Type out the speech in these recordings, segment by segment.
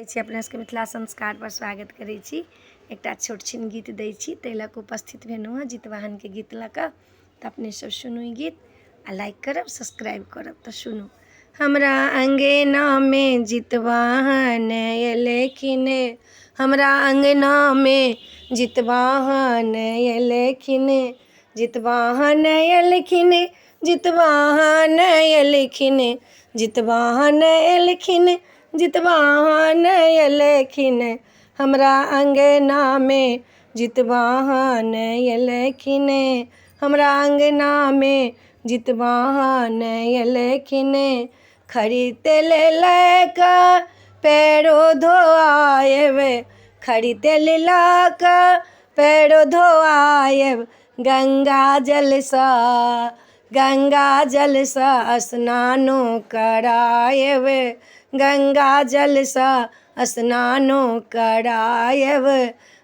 छी अपना सबके मिथिला संस्कार पर स्वागत करै छी। एकटा छोट छिन गीत दै छी, ताहि लऽ कऽ उपस्थित भेलहुँ हँ जितवाहन के गीत लऽ कऽ। तऽ अपने सब सुनू ई गीत आ लाइक करब, सब्सक्राइब करब। तऽ सुनू। हमरा अंगना में जितवाहन एलखिन, हमरा अंगना में जितवाहन एलखिन, जितवाहन एलखिन, जितवाहन एलखिन, जितवाहन एलखिन, जितवाहन एलखिन, हमरा अंगना में जितवाहन एलखिन, हमरा अंगना में जितवाहन एलखिन। खरी तेल लऽ कऽ पैरो धोआएब, खरी तेल लऽ कऽ पैरो धोआएब, गंगा जलसँ, गंगा जलसँ स्नानो कराएब, गंगा जलसँ स्नानो कराएब।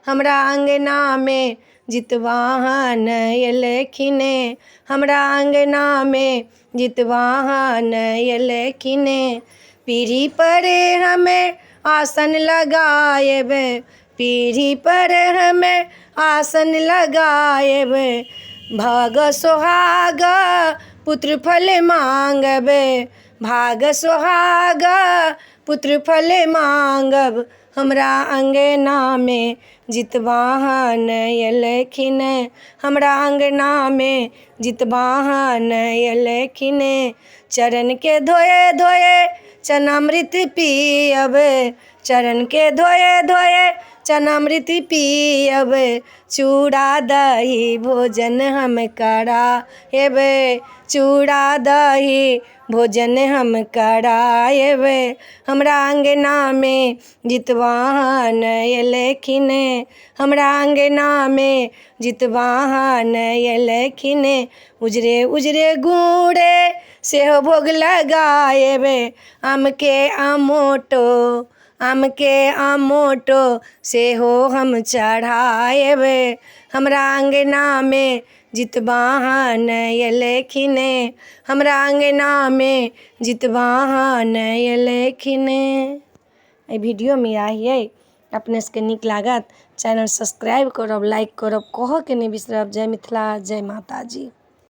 हमरा अंगना में जितवाहन एलखिन, हमरा अंगना में जितवाहन एलखिन। पीढ़ी पर हमें आसन लगाएब, पीढ़ी पर हमें आसन लगाएब, भाग सोहाग पुत्र फल मांगब, भाग सोहाग पुत्र फल मांगब। हमरा अंगना में जितवाहन एलखिन, हमरा अंगना में जितवाहन एलखिन। चरण के धोए धोए चरणामृत पियब, चरण के धोए धोए चरणामृत पियब, चूड़ा दही भोजन हम कराएब, चूड़ा दही भोजन हम कराएब। हमरा अंगना में जितवाहन एलखिन, हमरा अंगना में जितवाहन एलखिन। उजरे उजरे गुड़े सेहो भोग लगाएब, आम के आमोटो, आम के आमोटो सेहो हम चढ़ाएब। हमरा अंगना में जितवाहन एलखिन, हमरा अंगना में जितवाहन एलखिन। एहि वीडियो में आइए अपने सबके नीक लागत, चैनल सब्सक्राइब करब, लाइक करब, कहऽ के नहीं बिसरब। जय मिथिला, जय माता जी।